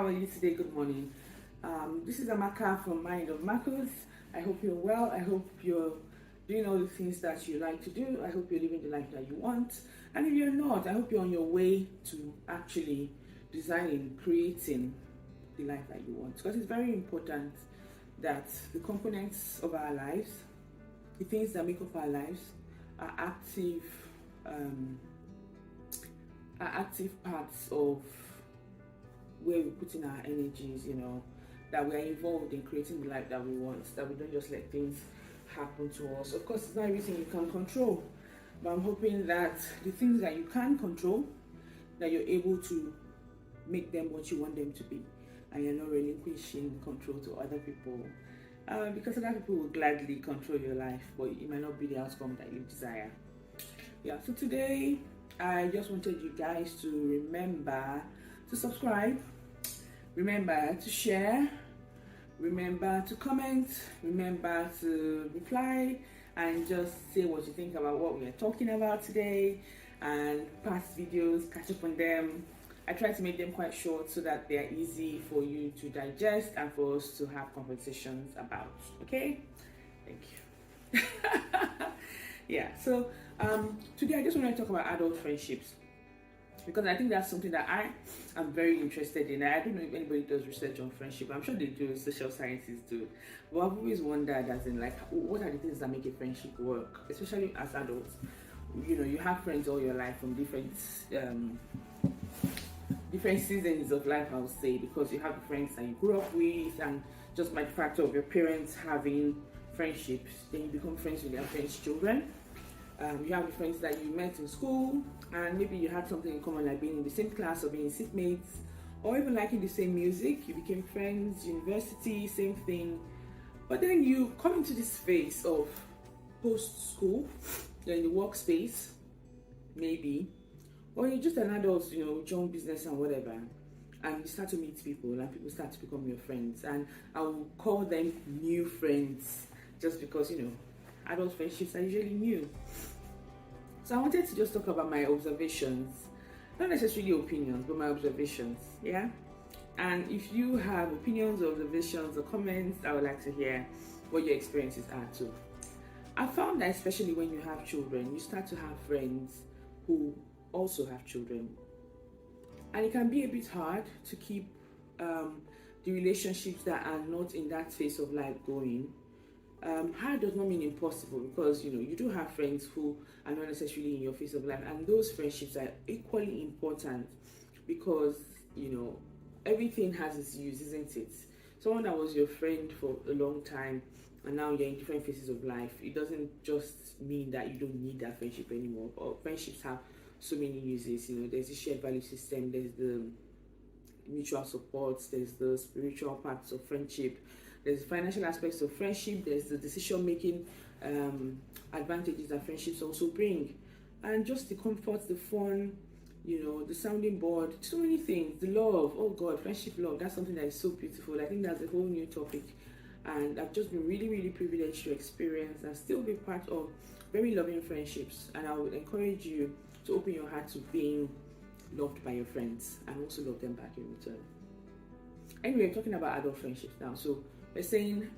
How are you today? Good morning. This is Amaka from Mind of Marcus. I hope you're well. I hope you're doing all the things that you like to do. I hope you're living the life that you want. And if you're not, I hope you're on your way to actually designing, creating the life that you want. Because it's very important that the components of our lives, the things that make up our lives, are um, active parts of where we put in our energies, that we are involved in creating the life that we want, that we don't just let things happen to us. Of course, it's not everything you can control, but I'm hoping that the things that you can control, that you're able to make them what you want them to be, and you're not relinquishing control to other people. Because other people will gladly control your life, but it might not be the outcome that you desire. Yeah, so today I just wanted you guys to remember to subscribe, remember to share, remember to comment, remember to reply, and just say what you think about what we are talking about today, and past videos, catch up on them. I try to make them quite short so that they are easy for you to digest and for us to have conversations about. Okay? Thank you. Yeah, so today I just want to talk about adult friendships, because I think that's something that I am very interested in. I don't know if anybody does research on friendship. I'm sure they do, social scientists do. But I've always wondered, as in, like, what are the things that make a friendship work, especially as adults? You have friends all your life from different seasons of life, I would say, because you have the friends that you grew up with, and just by the fact of your parents having friendships, then you become friends with their friends' children. You have the friends that you met in school, and maybe you had something in common, like being in the same class or being seatmates, or even liking the same music. You became friends. University, same thing. But then you come into this phase of post-school, you're in the workspace, maybe, or you're just an adult, join business and whatever, and you start to meet people, and people start to become your friends. And I will call them new friends, just because, adult friendships are usually new. So I wanted to just talk about my observations, not necessarily opinions, but my observations, yeah? And if you have opinions or observations or comments, I would like to hear what your experiences are too. I found that especially when you have children, you start to have friends who also have children. And it can be a bit hard to keep the relationships that are not in that phase of life going. Hard does not mean impossible, because you do have friends who are not necessarily in your phase of life, and those friendships are equally important, because everything has its use, isn't it? Someone that was your friend for a long time and now you're in different phases of life, it doesn't just mean that you don't need that friendship anymore. Or friendships have so many uses. There's the shared value system, there's the mutual support, there's the spiritual parts of friendship, there's the financial aspects of friendship, there's the decision making advantages that friendships also bring, and just the comfort, the fun, the sounding board, so many things, the love. Oh God, friendship love, that's something that is so beautiful. I think that's a whole new topic, and I've just been really, really privileged to experience and still be part of very loving friendships. And I would encourage you to open your heart to being loved by your friends and also love them back in return. Anyway, I'm talking about adult friendships now. So we're saying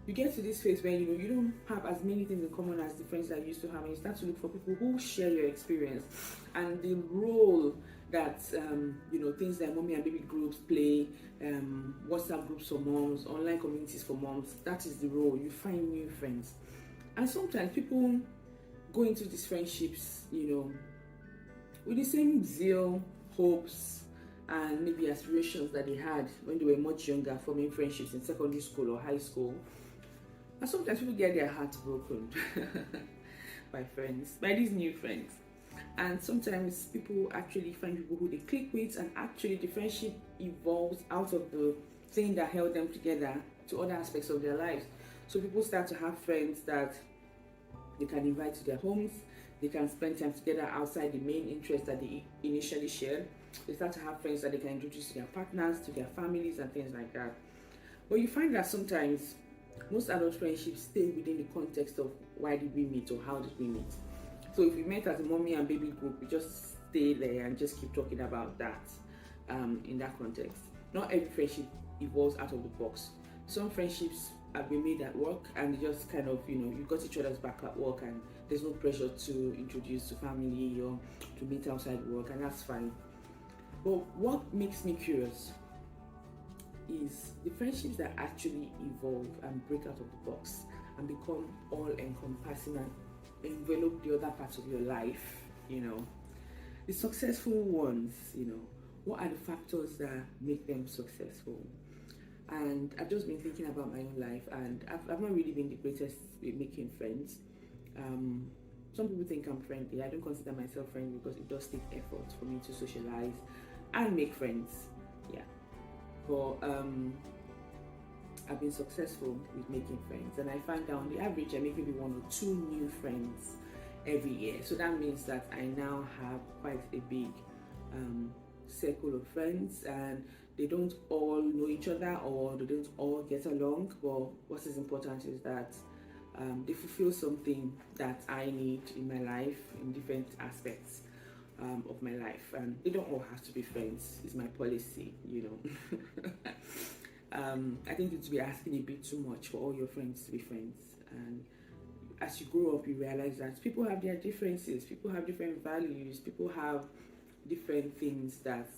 you get to this phase where you don't have as many things in common as the friends that you used to have, and you start to look for people who share your experience and the role that things like mommy and baby groups play, WhatsApp groups for moms, online communities for moms. That is the role. You find new friends, and sometimes people go into these friendships, with the same zeal, hopes, and maybe aspirations that they had when they were much younger, forming friendships in secondary school or high school. And sometimes people get their hearts broken by these new friends. And sometimes people actually find people who they click with, and actually the friendship evolves out of the thing that held them together to other aspects of their lives. So people start to have friends that they can invite to their homes. They can spend time together outside the main interest that they initially shared. They start to have friends that they can introduce to their partners, to their families, and things like that. But you find that sometimes most adult friendships stay within the context of why did we meet or how did we meet. So if we met as a mommy and baby group, we just stay there and just keep talking about that. in that context. Not every friendship evolves out of the box. Some friendships have been made at work, and they just kind of, you got each other's back at work, and there's no pressure to introduce to family or to meet outside work, and that's fine. But what makes me curious is the friendships that actually evolve and break out of the box and become all encompassing and envelop the other parts of your life. The successful ones, what are the factors that make them successful? And I've just been thinking about my own life, and I've not really been the greatest with making friends. Some people think I'm friendly. I don't consider myself friendly because it does take effort for me to socialize and make friends. Yeah. But I've been successful with making friends, and I find that on the average I make maybe 1 or 2 new friends every year. So that means that I now have quite a big circle of friends, and they don't all know each other or they don't all get along. But what is important is that they fulfill something that I need in my life in different aspects of my life, and they don't all have to be friends. It's my policy. I think you'd be asking a bit too much for all your friends to be friends. And as you grow up, you realize that people have their differences, people have different values, people have different things that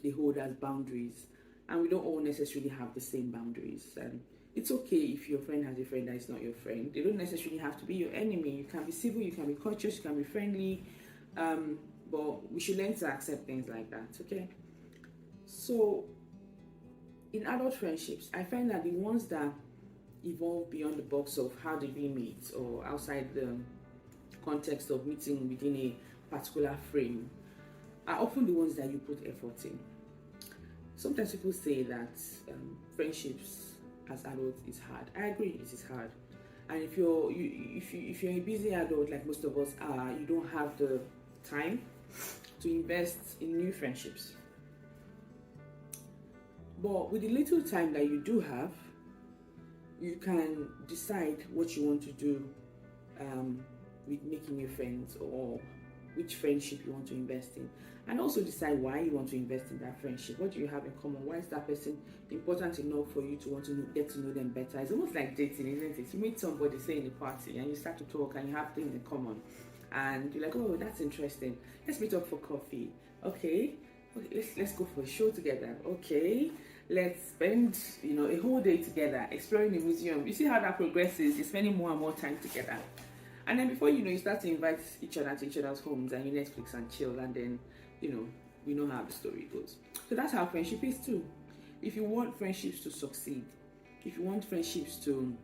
they hold as boundaries, and we don't all necessarily have the same boundaries. And it's okay if your friend has a friend that is not your friend. They don't necessarily have to be your enemy. You can be civil, you can be courteous, you can be friendly, but we should learn to accept things like that. Okay, so in adult friendships, I find that the ones that evolve beyond the box of how did we meet, or outside the context of meeting within a particular frame, are often the ones that you put effort in. Sometimes people say that friendships as adults is hard. I agree, it is hard. And if you're a busy adult like most of us are, you don't have the time to invest in new friendships. But with the little time that you do have, you can decide what you want to do with making new friends, or which friendship you want to invest in, and also decide why you want to invest in that friendship. What do you have in common? Why is that person important enough for you to want to get to know them better? It's almost like dating, isn't it? You meet somebody, say in a party, and you start to talk, and you have things in common, and you're like, oh, that's interesting. Let's meet up for coffee. Okay, let's go for a show together. Okay, let's spend a whole day together exploring the museum. You see how that progresses. You're spending more and more time together, and then before you know, you start to invite each other to each other's homes, and you Netflix and chill, and then we know how the story goes. So that's how friendship is too. If you want friendships to succeed, if you want friendships to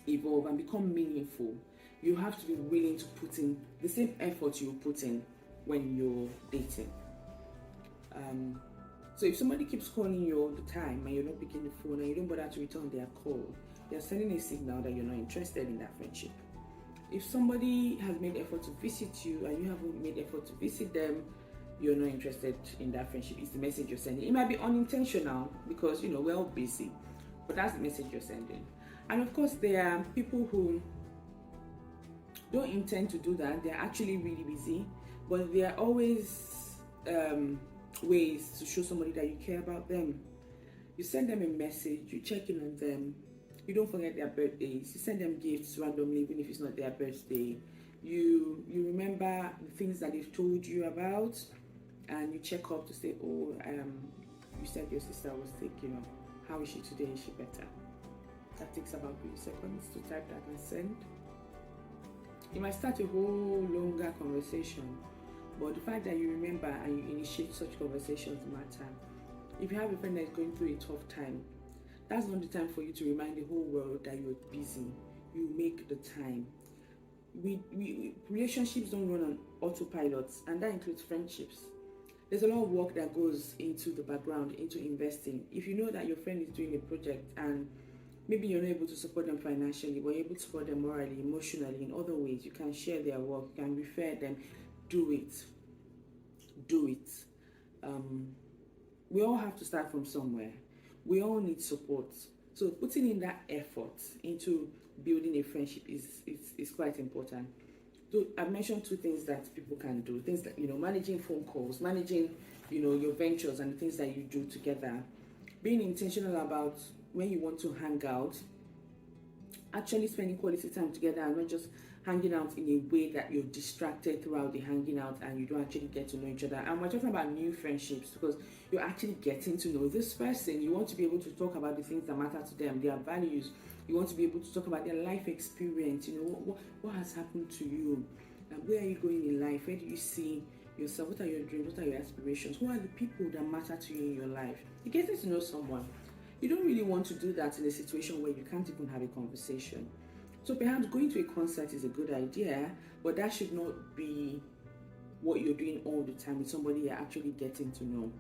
evolve and become meaningful, you have to be willing to put in the same effort you put in when you're dating. So if somebody keeps calling you all the time and you're not picking the phone and you don't bother to return their call, they're sending a signal that you're not interested in that friendship. If somebody has made effort to visit you and you haven't made effort to visit them, you're not interested in that friendship. It's the message you're sending. It might be unintentional because we're all busy, but that's the message you're sending. And of course, there are people who don't intend to do that. They're actually really busy, but there are always ways to show somebody that you care about them. You send them a message, you check in on them, you don't forget their birthdays, you send them gifts randomly even if it's not their birthday, you remember the things that they've told you about, and you check up to say, oh, you said your sister was sick, how is she today? Is she better? That takes about 3 seconds to type that and send. You might start a whole longer conversation, but the fact that you remember and you initiate such conversations matter. If you have a friend that is going through a tough time, that's not the time for you to remind the whole world that you're busy. You make the time. Relationships don't run on autopilot, and that includes friendships. There's a lot of work that goes into the background, into investing. If you know that your friend is doing a project and maybe you're not able to support them financially, but you're able to support them morally, emotionally, in other ways, you can share their work, you can refer them. Do it. We all have to start from somewhere. We all need support. So putting in that effort into building a friendship is quite important. I mentioned two things that people can do. Things like, managing phone calls, managing, your ventures and the things that you do together. Being intentional about when you want to hang out, actually spending quality time together and not just hanging out in a way that you're distracted throughout the hanging out and you don't actually get to know each other. And we're talking about new friendships because you're actually getting to know this person. You want to be able to talk about the things that matter to them, their values. You want to be able to talk about their life experience. What has happened to you? Where are you going in life? Where do you see yourself? What are your dreams? What are your aspirations? Who are the people that matter to you in your life? You're getting to know someone. You don't really want to do that in a situation where you can't even have a conversation. So perhaps going to a concert is a good idea, but that should not be what you're doing all the time with somebody you're actually getting to know.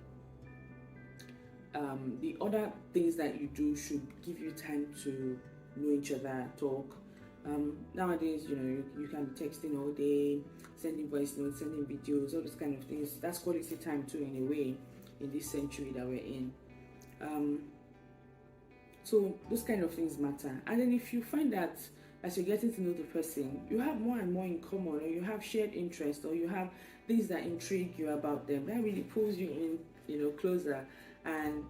The other things that you do should give you time to know each other, talk. Nowadays, you can be texting all day, sending voice notes, sending videos, all those kind of things. That's quality time too, in a way, in this century that we're in. So those kind of things matter. And then if you find that as you're getting to know the person, you have more and more in common, or you have shared interests, or you have things that intrigue you about them, that really pulls you in, closer. And,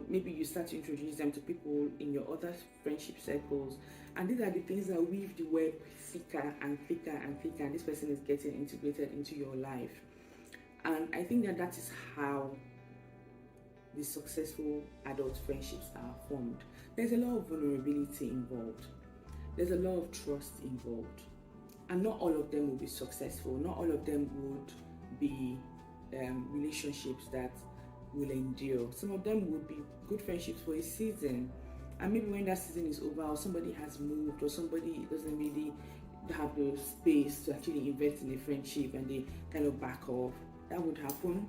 maybe you start to introduce them to people in your other friendship circles. And these are the things that weave the web thicker and thicker and thicker. And this person is getting integrated into your life. And I think that is how the successful adult friendships are formed. There's a lot of vulnerability involved. There's a lot of trust involved. And not all of them will be successful. Not all of them would be relationships that will endure. Some of them would be good friendships for a season. And maybe when that season is over, or somebody has moved, or somebody doesn't really have the space to actually invest in a friendship and they kind of back off. That would happen.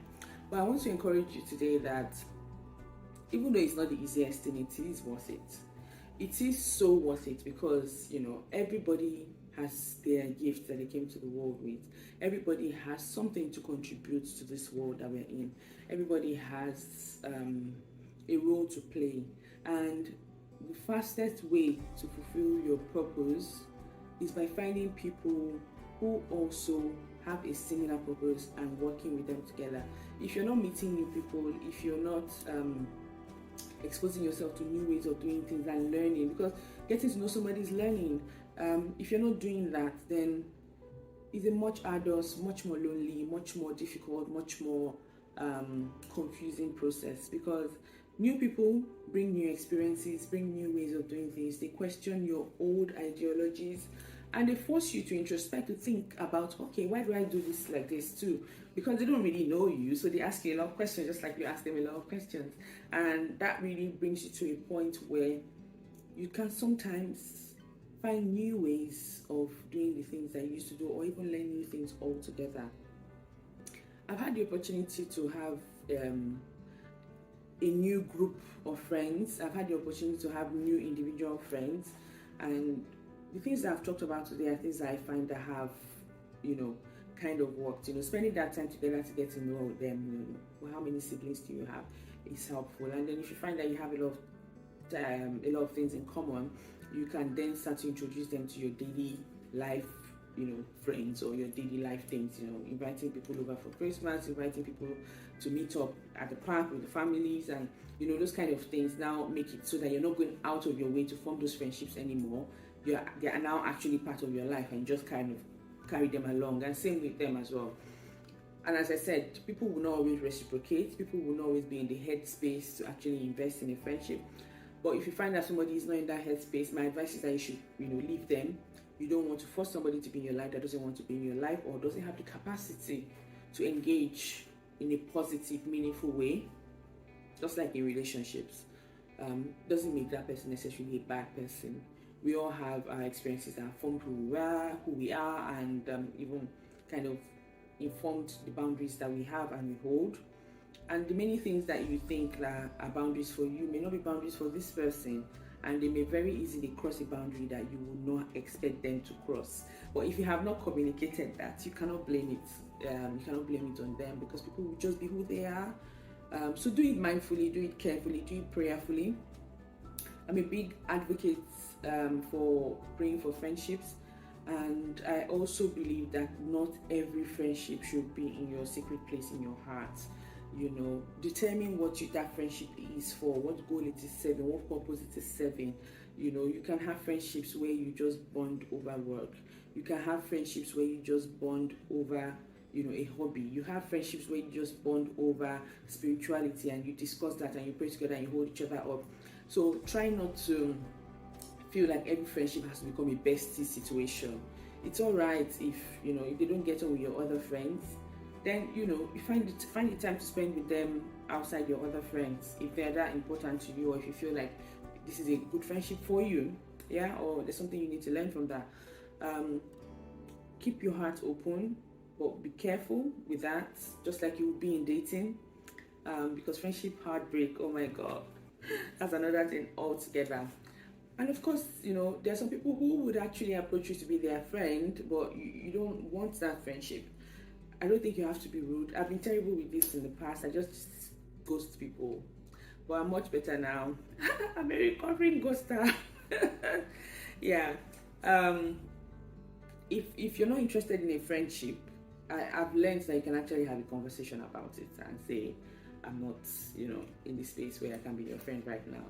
But I want to encourage you today that even though it's not the easiest thing, it is worth it. It is so worth it because, everybody has their gift that they came to the world with. Everybody has something to contribute to this world that we're in. Everybody has a role to play. And the fastest way to fulfill your purpose is by finding people who also have a similar purpose and working with them together. If you're not meeting new people, if you're not exposing yourself to new ways of doing things and learning, because getting to know somebody is learning. If you're not doing that, then it's a much arduous, much more lonely, much more difficult, much more confusing process, because new people bring new experiences, bring new ways of doing things. They question your old ideologies and they force you to introspect, to think about, okay, why do I do this like this too? Because they don't really know you, so they ask you a lot of questions, just like you ask them a lot of questions. And that really brings you to a point where you can sometimes find new ways of doing the things that you used to do, or even learn new things altogether. I've had the opportunity to have a new group of friends. I've had the opportunity to have new individual friends, and the things that I've talked about today are things that I find that have, kind of worked. Spending that time together to get to know them. How many siblings do you have? Is helpful. And then if you find that you have a lot of things in common, you can then start to introduce them to your daily life, friends, or your daily life things. Inviting people over for Christmas, inviting people to meet up at the park with the families, and those kind of things now make it so that you're not going out of your way to form those friendships anymore. They are now actually part of your life, and just kind of carry them along, and same with them as well. And as I said, people will not always reciprocate. People will not always be in the headspace to actually invest in a friendship. But if you find that somebody is not in that headspace, my advice is that you should, leave them. You don't want to force somebody to be in your life that doesn't want to be in your life, or doesn't have the capacity to engage in a positive, meaningful way. Just like in relationships, doesn't make that person necessarily a bad person. We all have our experiences that formed who we are, and even kind of informed the boundaries that we have and we hold. And the many things that you think that are boundaries for you may not be boundaries for this person, and they may very easily cross a boundary that you will not expect them to cross. But if you have not communicated that, you cannot blame it. You cannot blame it on them, because people will just be who they are. So do it mindfully, do it carefully, do it prayerfully. I'm a big advocate for praying for friendships. And I also believe that not every friendship should be in your secret place in your heart. Determine what that friendship is for, what goal it is serving, what purpose it is serving. You can have friendships where you just bond over work. You can have friendships where you just bond over a hobby. You have friendships where you just bond over spirituality and you discuss that and you pray together and you hold each other up. So try not to feel like every friendship has to become a bestie situation. It's all right if if they don't get on with your other friends, then you find the time to spend with them outside your other friends if they're that important to you, or if you feel like this is a good friendship for you, or there's something you need to learn from that. Keep your heart open, but be careful with that, just like you would be in dating, because friendship heartbreak, oh my god, that's another thing altogether. And of course, there are some people who would actually approach you to be their friend, but you don't want that friendship. I don't think you have to be rude. I've been terrible with this in the past. I just ghost people, but I'm much better now. I'm a recovering ghoster. Yeah. If you're not interested in a friendship, I've learned that you can actually have a conversation about it and say, I'm not, in this space where I can be your friend right now,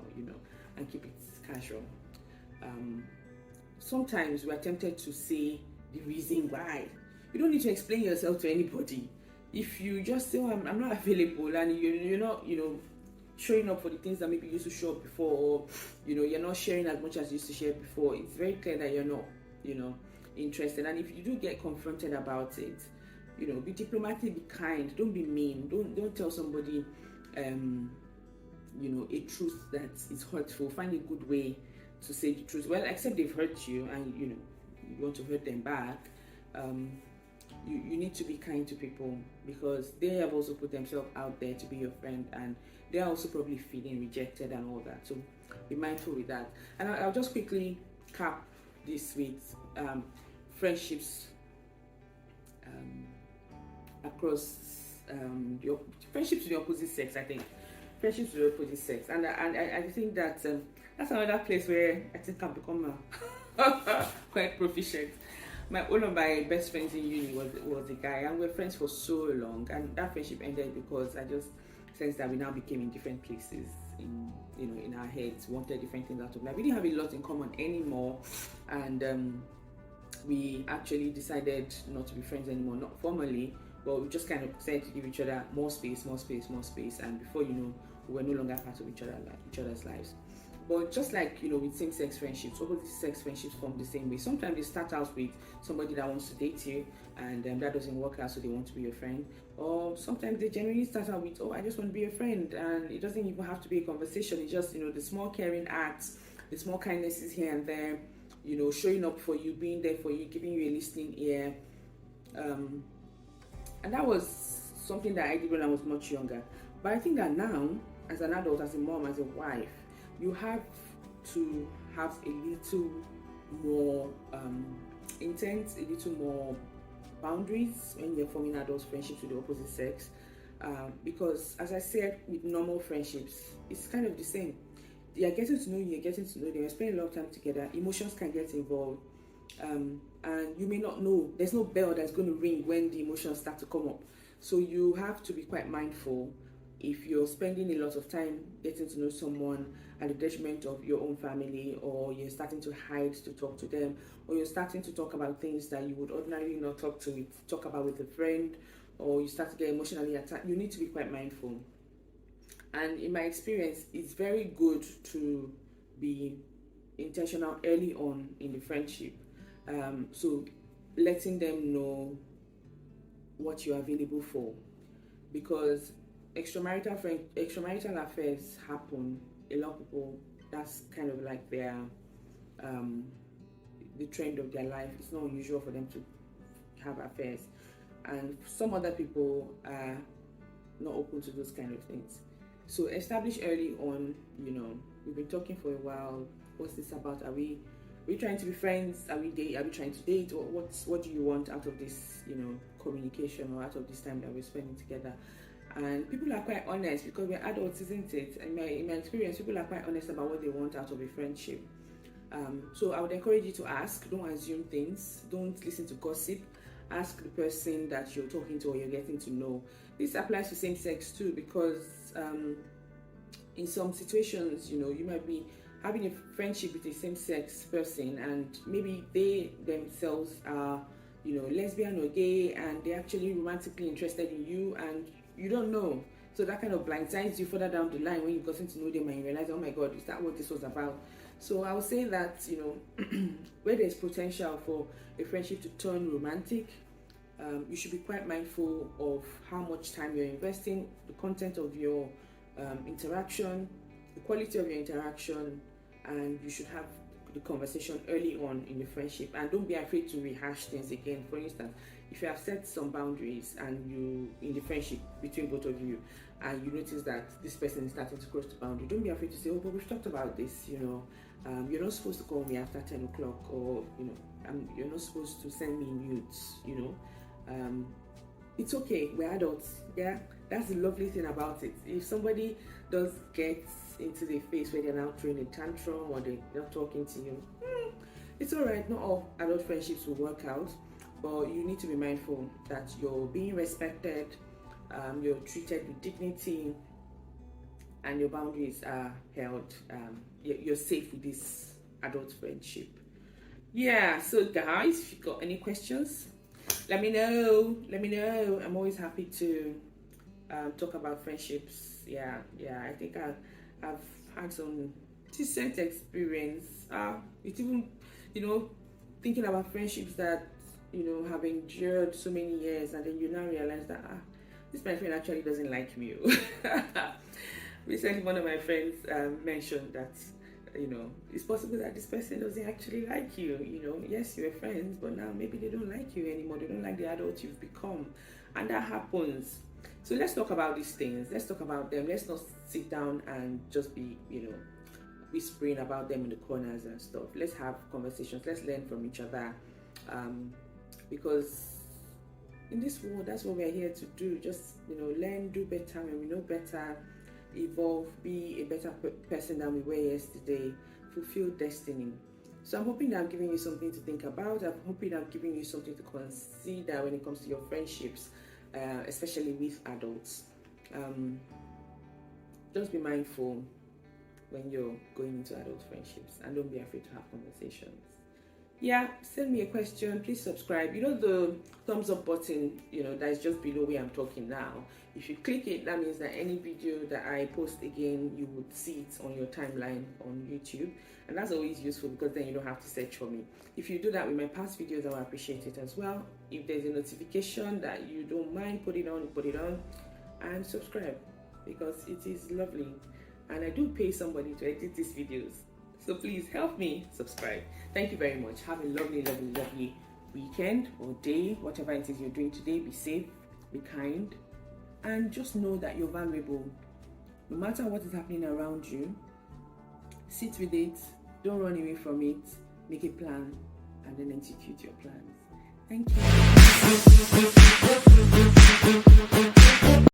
and keep it casual. Sometimes we're tempted to say the reason why. You don't need to explain yourself to anybody. If you just say, I'm not available, and you're not, showing up for the things that maybe you used to show up before, or, you're not sharing as much as you used to share before, it's very clear that you're not, interested. And if you do get confronted about it, be diplomatic, be kind, don't be mean, don't tell somebody a truth that is hurtful. Find a good way to say the truth. Well, except they've hurt you and you want to hurt them back. You need to be kind to people, because they have also put themselves out there to be your friend, and they're also probably feeling rejected and all that. So be mindful with that. And I'll just quickly cap this with friendships across the friendships with the opposite sex. I think friendships with the opposite sex, and I think that that's another place where I think I've become quite proficient. One of my best friends in uni was a guy, and we were friends for so long, and that friendship ended because I just sensed that we now became in different places in our heads, wanted different things out of life. We didn't have a lot in common anymore, and we actually decided not to be friends anymore, not formally, but we just kind of decided to give each other more space, and before you know, we were no longer part of each other's lives. But just like with same-sex friendships, opposite sex friendships form the same way. Sometimes they start out with somebody that wants to date you, and that doesn't work out, so they want to be your friend. Or sometimes they genuinely start out with, I just want to be a friend, and it doesn't even have to be a conversation. It's just the small caring acts, the small kindnesses here and there, showing up for you, being there for you, giving you a listening ear. And that was something that I did when I was much younger. But I think that now, as an adult, as a mom, as a wife, you have to have a little more intent, a little more boundaries when you're forming adult friendships with the opposite sex. Because, as I said, with normal friendships, it's kind of the same. You're getting to know you, you're getting to know them, you're spending a lot of time together, emotions can get involved. And you may not know, there's no bell that's going to ring when the emotions start to come up. So you have to be quite mindful if you're spending a lot of time getting to know someone at the detriment of your own family, or you're starting to hide to talk to them, or you're starting to talk about things that you would ordinarily not talk about with a friend, or you start to get emotionally attacked. You need to be quite mindful. And in my experience, it's very good to be intentional early on in the friendship. So letting them know what you're available for, because extramarital affairs happen. A lot of people, that's kind of like their the trend of their life. It's not unusual for them to have affairs, and some other people are not open to those kind of things. So establish early on, we've been talking for a while, what's this about? Are we trying to be friends? Are we trying to date? Or what do you want out of this, communication, or out of this time that we're spending together? And people are quite honest, because we're adults, isn't it? In my experience, people are quite honest about what they want out of a friendship. So I would encourage you to ask. Don't assume things. Don't listen to gossip. Ask the person that you're talking to or you're getting to know. This applies to same sex too, because in some situations, you might be having a friendship with a same sex person, and maybe they themselves are, lesbian or gay, and they're actually romantically interested in you, and you don't know. So that kind of blindsides you further down the line when you've gotten to know them and you realize, oh my God, is that what this was about? So I would say that, where there's potential for a friendship to turn romantic, you should be quite mindful of how much time you're investing, the content of your interaction, the quality of your interaction, and you should have the conversation early on in the friendship, and don't be afraid to rehash things again. For instance, if you have set some boundaries and you in the friendship between both of you, and you notice that this person is starting to cross the boundary, don't be afraid to say, oh, but we've talked about this, you're not supposed to call me after 10 o'clock, or you're not supposed to send me nudes. It's okay, we're adults. Yeah, that's the lovely thing about it. If somebody does get into the phase where they're now throwing a tantrum or they're not talking to you, it's all right. Not all adult friendships will work out, but you need to be mindful that you're being respected, you're treated with dignity, and your boundaries are held. You're safe with this adult friendship. Yeah, so guys, if you got any questions, let me know. I'm always happy to talk about friendships. Yeah, I think I've had some decent experience. It's even, thinking about friendships that, have endured so many years, and then you now realize that, this my friend actually doesn't like me. Recently, one of my friends mentioned that, it's possible that this person doesn't actually like you. Yes, you're friends, but now maybe they don't like you anymore. They don't like the adult you've become, and that happens. So let's talk about these things. Let's talk about them. Let's not sit down and just be, whispering about them in the corners and stuff. Let's have conversations. Let's learn from each other, because in this world, that's what we're here to do. Just, learn, do better when we know better, evolve, be a better person than we were yesterday, fulfill destiny. So I'm hoping that I'm giving you something to think about. I'm hoping I'm giving you something to consider when it comes to your friendships, especially with adults. Just be mindful when you're going into adult friendships, and don't be afraid to have conversations. Yeah, send me a question. Please subscribe. The thumbs up button, that is just below where I'm talking now. If you click it, that means that any video that I post again, you would see it on your timeline on YouTube. And that's always useful, because then you don't have to search for me. If you do that with my past videos, I will appreciate it as well. If there's a notification that you don't mind, put it on and subscribe, because it is lovely. And I do pay somebody to edit these videos. So please help me subscribe. Thank you very much. Have a lovely, lovely, lovely weekend or day, whatever it is you're doing today. Be safe, be kind, and just know that you're valuable. No matter what is happening around you, sit with it, don't run away from it, make a plan, and then execute your plans. Thank you.